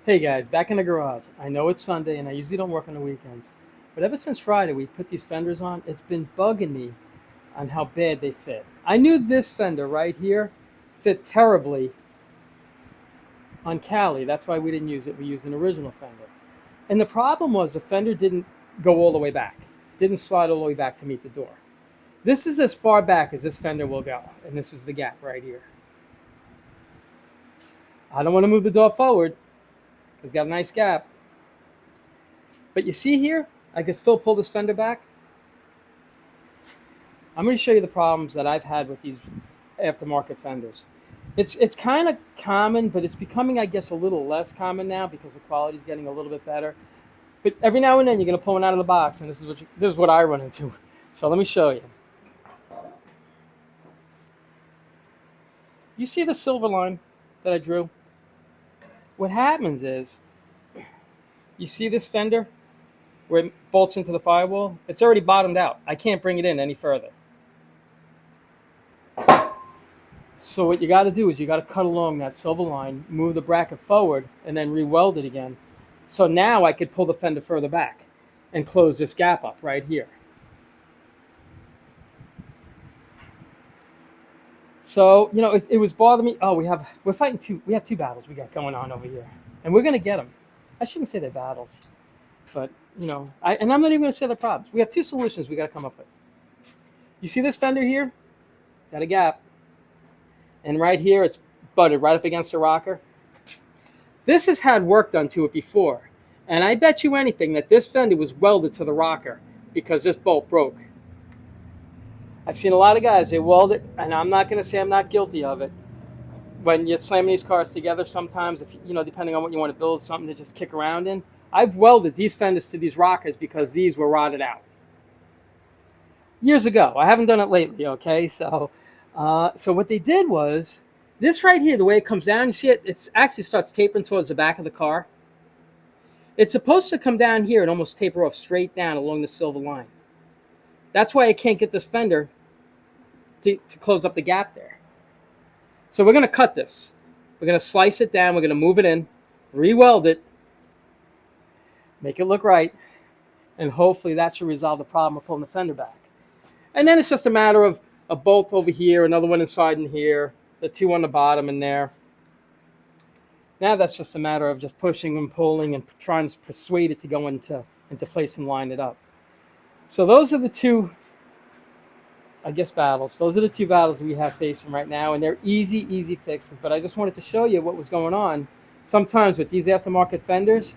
Hey guys, back in the garage. I know it's Sunday and I usually don't work on the weekends, but ever since Friday we put these fenders on, it's been bugging me on how bad they fit. I knew this fender right here fit terribly on Cali. That's why we didn't use it. We used an original fender. And the problem was the fender didn't go all the way back. It didn't slide all the way back to meet the door. This is as far back as this fender will go, and this is the gap right here. I don't want to move the door forward. It's got a nice gap. But you see here, I can still pull this fender back. I'm going to show you the problems that I've had with these aftermarket fenders. It's kind of common, but it's becoming, I guess, a little less common now because the quality is getting a little bit better. But every now and then you're going to pull one out of the box, and this is what I run into. So let me show you. You see the silver line that I drew? What happens is, you see this fender where it bolts into the firewall? It's already bottomed out. I can't bring it in any further. So what you got to do is you got to cut along that silver line, move the bracket forward, and then re-weld it again. So now I could pull the fender further back and close this gap up right here. So, you know, it was bothering me. Oh, we have two battles we got going on over here, and we're gonna get them. I shouldn't say they're battles, but you know, I'm not even gonna say they're problems. We have two solutions we got to come up with. You see this fender here? Got a gap, and right here it's butted right up against the rocker. This has had work done to it before, and I bet you anything that this fender was welded to the rocker because this bolt broke. I've seen a lot of guys, they weld it, and I'm not going to say I'm not guilty of it. When you're slamming these cars together, sometimes, if you know, depending on what you want to build, something to just kick around in, I've welded these fenders to these rockers because these were rotted out. Years ago. I haven't done it lately, okay? So what they did was, this right here, the way it comes down, you see it, it actually starts tapering towards the back of the car. It's supposed to come down here and almost taper off straight down along the silver line. That's why I can't get this fender to close up the gap there. So we're going to cut this. We're going to slice it down. We're going to move it in, re-weld it, make it look right, and hopefully that should resolve the problem of pulling the fender back. And then it's just a matter of a bolt over here, another one inside in here, the two on the bottom in there. Now that's just a matter of just pushing and pulling and trying to persuade it to go into place and line it up. So those are the two, I guess, battles. Those are the two battles we have facing right now, and they're easy fixes. But I just wanted to show you what was going on. Sometimes with these aftermarket fenders,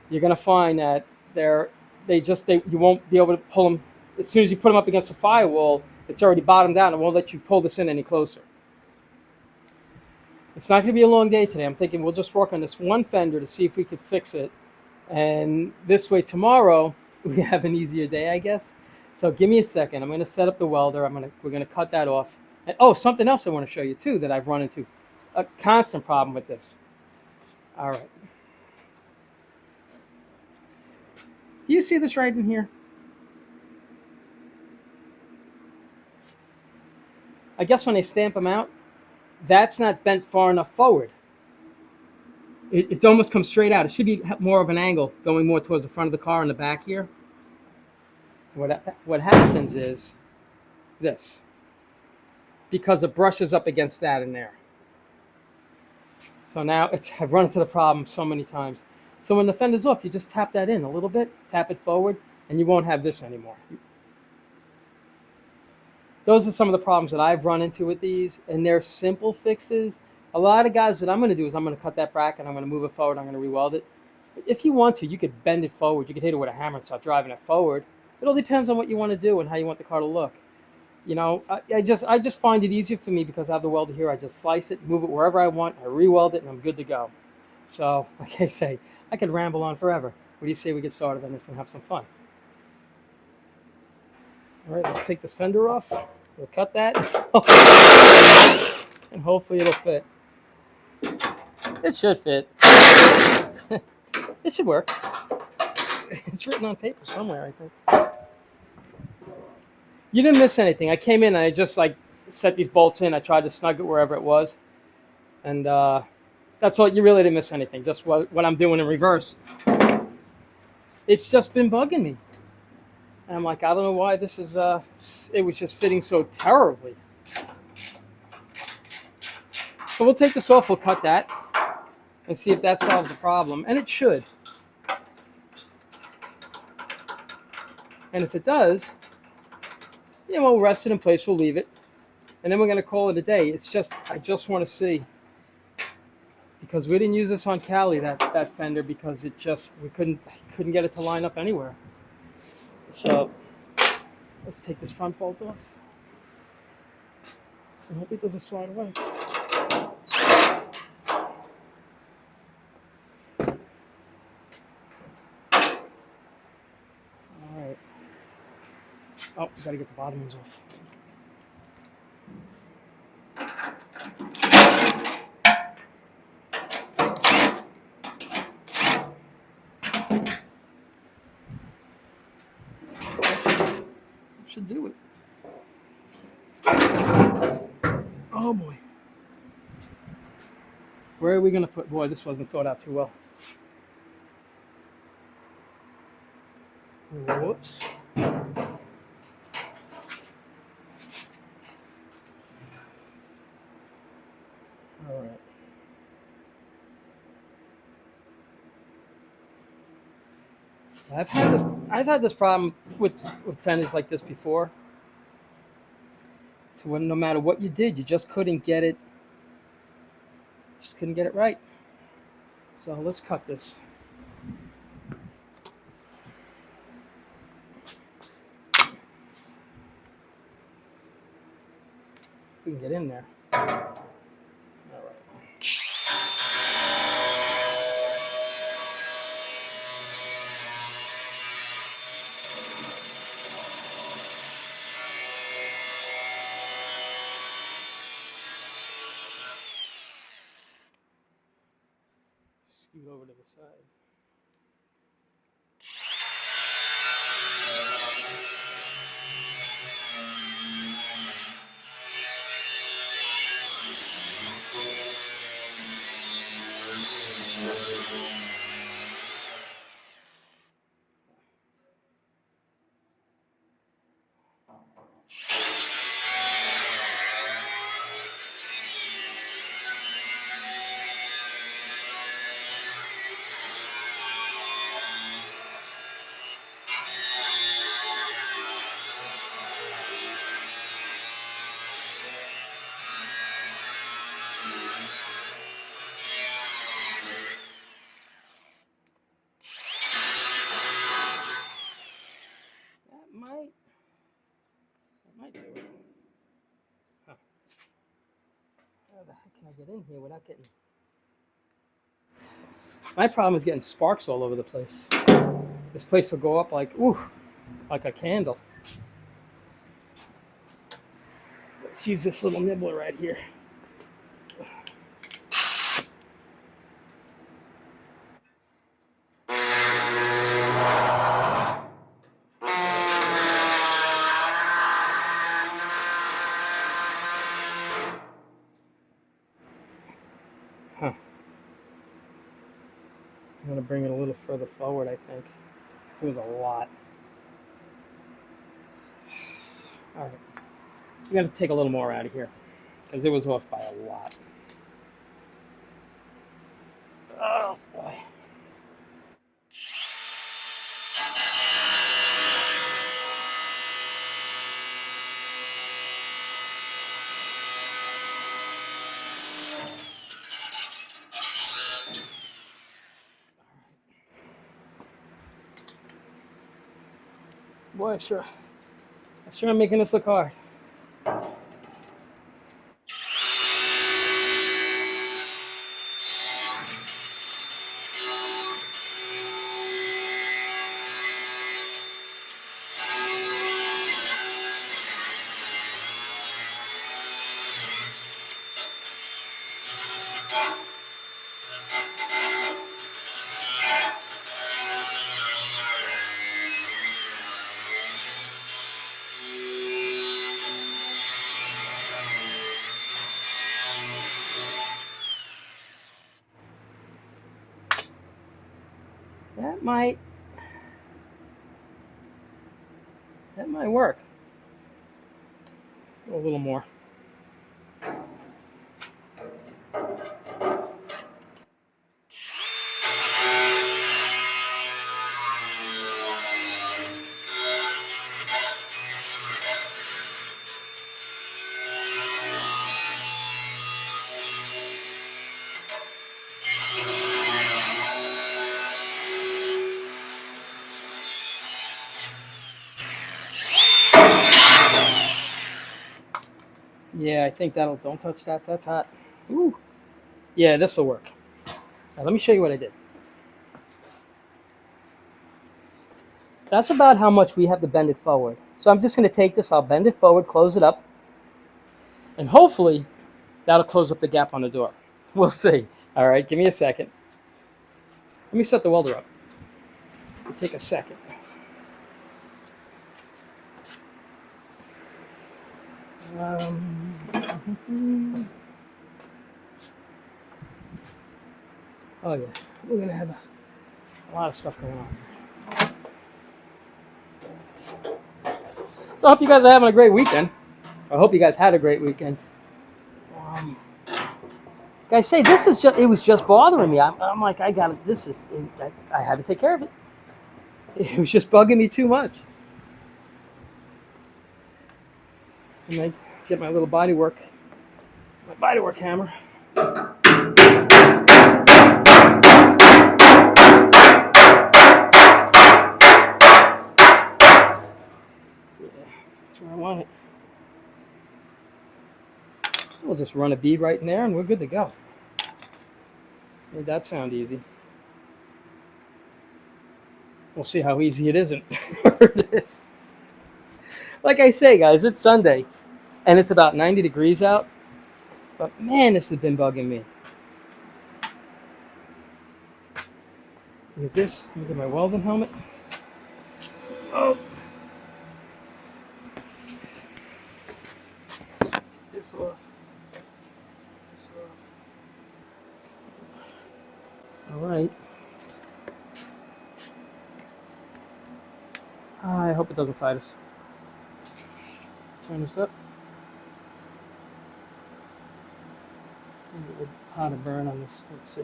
you're going to find that you won't be able to pull them. As soon as you put them up against the firewall, it's already bottomed out and it won't let you pull this in any closer. It's not going to be a long day today. I'm thinking we'll just work on this one fender to see if we could fix it. And this way tomorrow, we have an easier day, I guess. So give me a second. I'm going to set up the welder. We're going to cut that off. And oh, something else I want to show you too that I've run into. A constant problem with this. All right. Do you see this right in here? I guess when they stamp them out, that's not bent far enough forward. It's almost come straight out. It should be more of an angle, going more towards the front of the car in the back here. What happens is this, because it brushes up against that in there. So now I've run into the problem so many times. So when the fender's off, you just tap that in a little bit, tap it forward, and you won't have this anymore. Those are some of the problems that I've run into with these, and they're simple fixes. A lot of guys, what I'm going to do is I'm going to cut that bracket, I'm going to move it forward, I'm going to re-weld it. But if you want to, you could bend it forward. You could hit it with a hammer and start driving it forward. It all depends on what you want to do and how you want the car to look. You know, I just find it easier for me because I have the welder here. I just slice it, move it wherever I want, I re-weld it, and I'm good to go. So, like I say, I could ramble on forever. What do you say we get started on this and have some fun? All right, let's take this fender off. We'll cut that, and hopefully it'll fit. It should fit. It should work. It's written on paper somewhere, I think. You didn't miss anything. I came in and I just set these bolts in. I tried to snug it wherever it was, and That's all. You really didn't miss anything. Just what I'm doing in reverse. It's just been bugging me. And I'm like, I don't know why this is. It was just fitting so terribly. So we'll take this off. We'll cut that and see if that solves the problem. And it should. And if it does, we'll rest it in place. We'll leave it, and then we're going to call it a day. It's just I just want to see, because we didn't use this on Cali, that fender, because it just we couldn't get it to line up anywhere. So let's take this front bolt off. I hope it doesn't slide away. All right. Oh, we got to get the bottom ones off. Should do it. Oh boy. Where are we going to put? Boy, this wasn't thought out too well. Whoops. All right. I've had this problem with fenders like this before. To when no matter what you did, you just couldn't get it. Just couldn't get it right. So let's cut this. If we can get in there. All right. Scoot over to the side. That might do it. Huh. How the heck can I get in here without getting... My problem is getting sparks all over the place. This place will go up like, ooh, like a candle. Let's use this little nibbler right here. Huh. I'm going to bring it a little further forward, I think. This was a lot. All right. We got to take a little more out of here because it was off by a lot. Oh, boy. Boy, sure. I'm making this look hard. That might work. A little more. Yeah, I think that'll. Don't touch that. That's hot. Ooh. Yeah, this will work. Now, let me show you what I did. That's about how much we have to bend it forward. So I'm just going to take this. I'll bend it forward, close it up, and hopefully that'll close up the gap on the door. We'll see. All right, give me a second. Let me set the welder up. It'll take a second. Oh yeah, we're gonna have a lot of stuff going on. So I hope you guys are having a great weekend. I hope you guys had a great weekend. Guys, say this is just—it was just bothering me. I'm like, I got it. This is. I had to take care of it. It was just bugging me too much. And I get my little bodywork hammer. That's where I want it. We'll just run a bead right in there and we're good to go. Made that sound easy. We'll see how easy it isn't. It is. Like I say, guys, it's Sunday and it's about 90 degrees out. But man, this has been bugging me. Look at this. Let me get my welding helmet. Oh. Take this off. This off. All right. I hope it doesn't fight us. Turn this up. A little hotter burn on this. Let's see.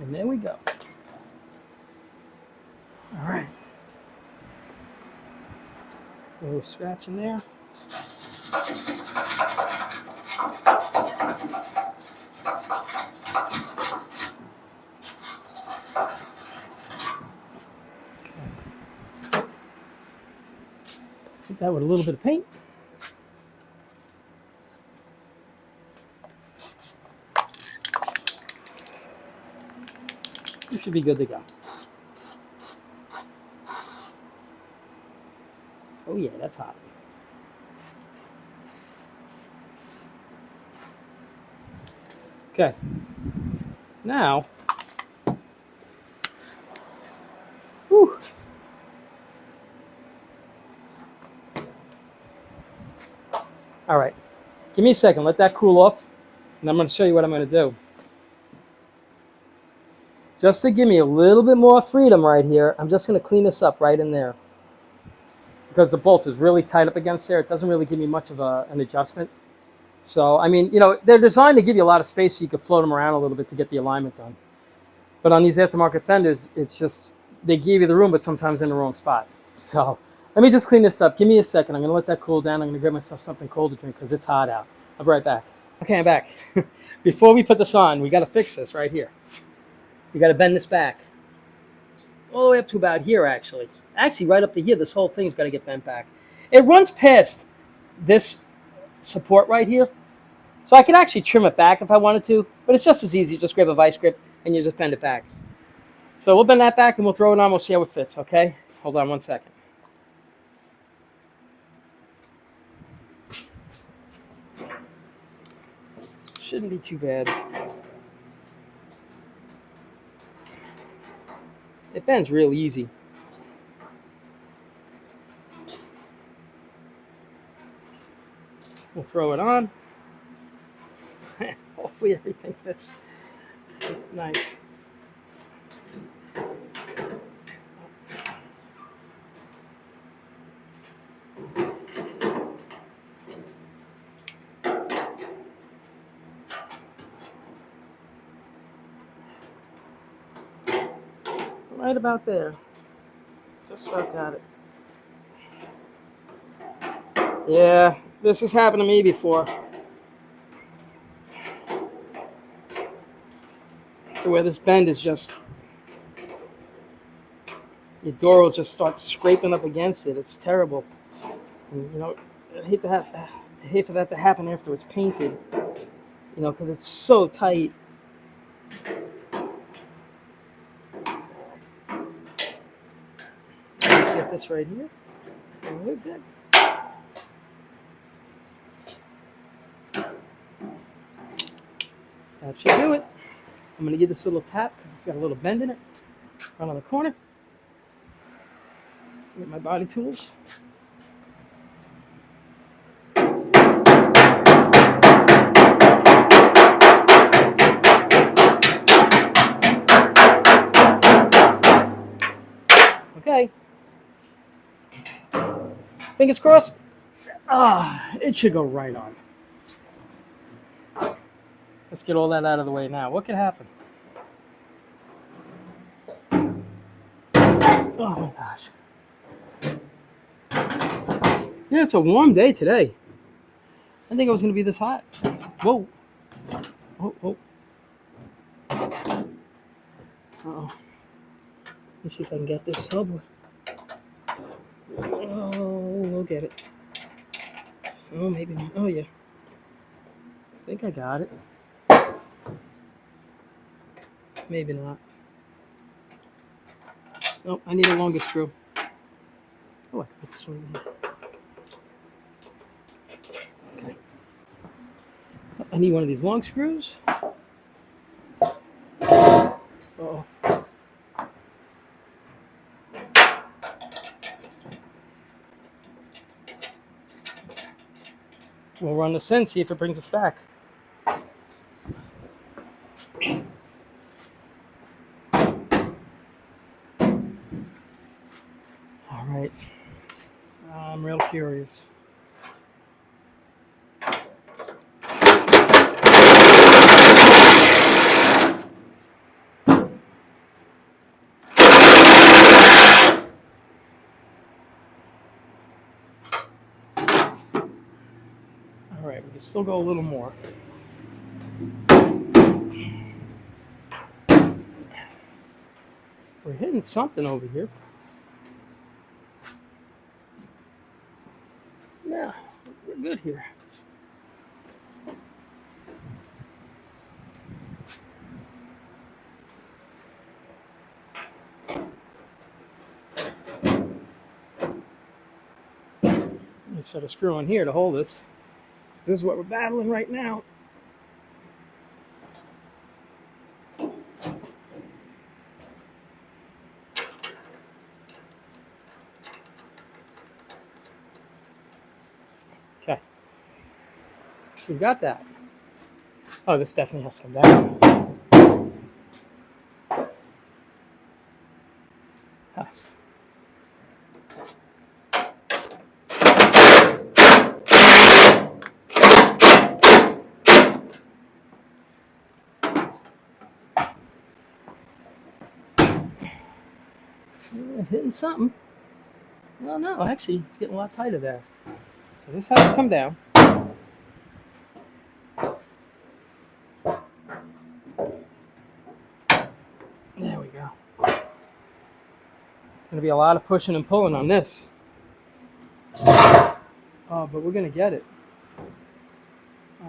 And there we go. All right. A little scratch in there. Hit that with a little bit of paint. You should be good to go. Oh yeah, that's hot. Okay. Now, whew. All right. Give me a second. Let that cool off. And I'm going to show you what I'm going to do. Just to give me a little bit more freedom right here, I'm just going to clean this up right in there. Because the bolt is really tight up against there, it doesn't really give me much of an adjustment. So, I mean, you know, they're designed to give you a lot of space so you can float them around a little bit to get the alignment done. But on these aftermarket fenders, it's just, they give you the room, but sometimes in the wrong spot. So, let me just clean this up. Give me a second. I'm going to let that cool down. I'm going to grab myself something cold to drink because it's hot out. I'll be right back. Okay, I'm back. Before we put this on, we got to fix this right here. You got to bend this back. All the way up to about here, actually. Actually, right up to here, this whole thing's got to get bent back. It runs past this support right here. So I could actually trim it back if I wanted to, but it's just as easy. Just grab a vice grip and you just bend it back. So we'll bend that back and we'll throw it on. We'll see how it fits, okay? Hold on 1 second. Shouldn't be too bad. It bends real easy. We'll throw it on. Hopefully everything fits nice. Right about there. Just about got it. Yeah, this has happened to me before. To where this bend is just, your door will just start scraping up against it. It's terrible. And, you know, I hate for that to happen after it's painted. You know, because it's so tight. Let's get this right here. And we're good. That should do it. I'm going to give this a little tap because it's got a little bend in it. Right on the corner. Get my body tools. Okay. Fingers crossed. It should go right on. Let's get all that out of the way now. What could happen? Oh my gosh. Yeah, it's a warm day today. I didn't think it was going to be this hot. Whoa. Oh, oh. Uh-oh. Let's see if I can get this. Oh, boy. Oh, we'll get it. Oh, maybe not. Oh, yeah. I think I got it. Maybe not. Nope, I need a longer screw. Oh, I can put this one in here. Okay. I need one of these long screws. Uh-oh. We'll run this in, see if it brings us back. All right. I'm real curious. All right, we can still go a little more. We're hitting something over here. Yeah, we're good here. Let's set a screw on here to hold this. This is what we're battling right now. Okay. We've got that. Oh, this definitely has to come down. Huh. Yeah, hitting something. Well, no, actually, it's getting a lot tighter there. So this has to come down. There we go. It's going to be a lot of pushing and pulling on this. Oh, but we're going to get it.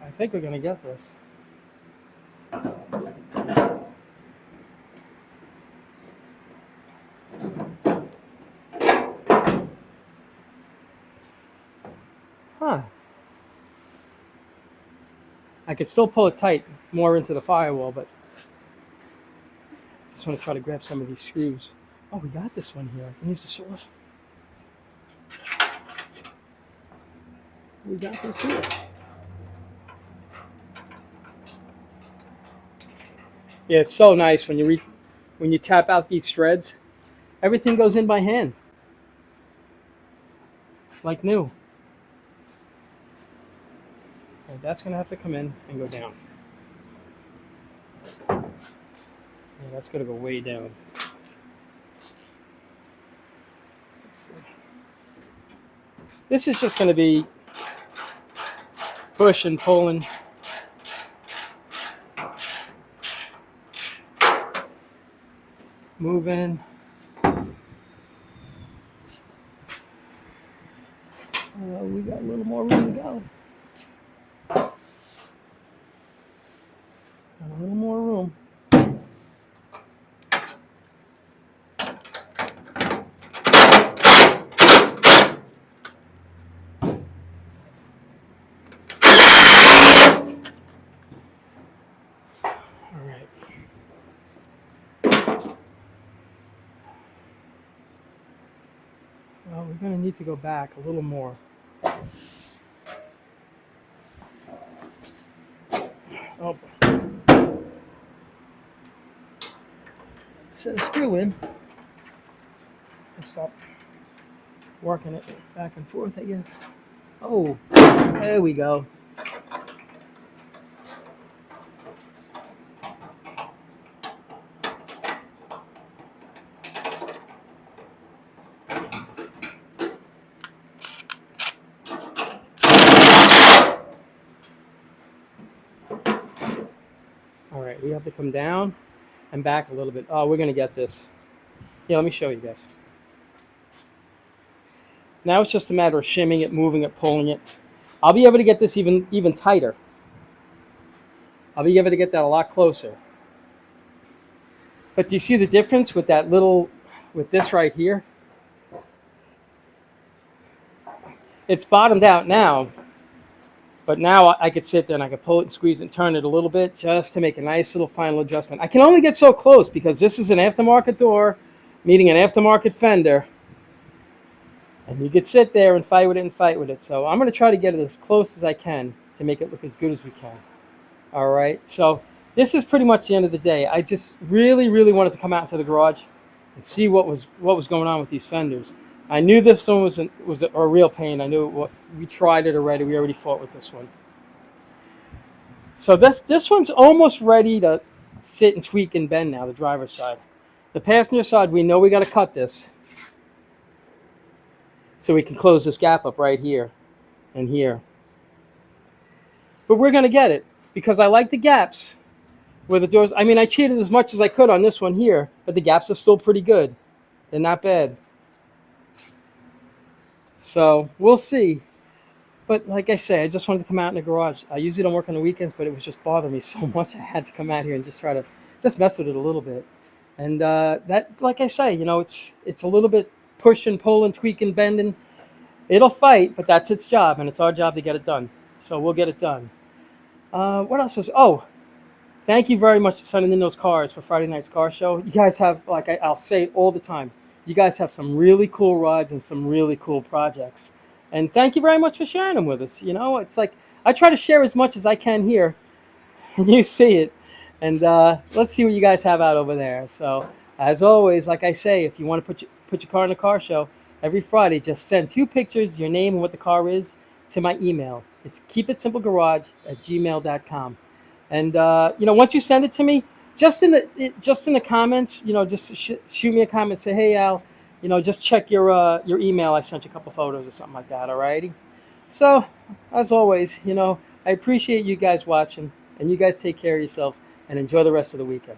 I think we're going to get this. Huh. I could still pull it tight more into the firewall, but I just want to try to grab some of these screws. Oh, we got this one here. I can use the source. We got this here. Yeah, it's so nice when you tap out these threads. Everything goes in by hand, like new. Okay, that's gonna have to come in and go down. Yeah, that's gonna go way down. Let's see. This is just gonna be push and pulling. Moving. We got a little more room to go. Got a little more room. All right. Well, we're going to need to go back a little more. Oh, let's set a screw in and stop working it back and forth, I guess. Oh, there we go. All right, we have to come down and back a little bit. Oh, we're going to get this. Yeah, let me show you guys. Now it's just a matter of shimming it, moving it, pulling it. I'll be able to get this even tighter. I'll be able to get that a lot closer. But do you see the difference with that with this right here? It's bottomed out now, but now I could sit there and I could pull it and squeeze it and turn it a little bit just to make a nice little final adjustment. I can only get so close because this is an aftermarket door meeting an aftermarket fender. And you could sit there and fight with it and fight with it. So I'm going to try to get it as close as I can to make it look as good as we can. All right. So this is pretty much the end of the day. I just really, really wanted to come out into the garage and see what was going on with these fenders. I knew this one was a real pain. I knew we tried it already. We already fought with this one. So this one's almost ready to sit and tweak and bend now, the driver's side. The passenger side, we know we got to cut this so we can close this gap up right here and here. But we're going to get it because I like the gaps where the doors. I mean, I cheated as much as I could on this one here, but the gaps are still pretty good. They're not bad. So we'll see. But like I say, I just wanted to come out in the garage. I usually don't work on the weekends, but it was just bothering me so much. I had to come out here and just try to just mess with it a little bit. And that, like I say, it's a little bit push and pull and tweak and bending. It'll fight, but that's its job, and it's our job to get it done. So we'll get it done. What else was? Oh, thank you very much for sending in those cars for Friday night's car show. You guys have, like I'll say it all the time, you guys have some really cool rides and some really cool projects. And thank you very much for sharing them with us. It's like I try to share as much as I can here. and you see it. And let's see what you guys have out over there. So, as always, like I say, if you want to put your car in a car show, every Friday, just send 2 pictures, your name and what the car is, to my email. It's keepitsimplegarage@gmail.com. And once you send it to me, just in the comments, just shoot me a comment. Say, hey Al, just check your email. I sent you a couple photos or something like that. Alrighty. So, as always, I appreciate you guys watching, and you guys take care of yourselves and enjoy the rest of the weekend.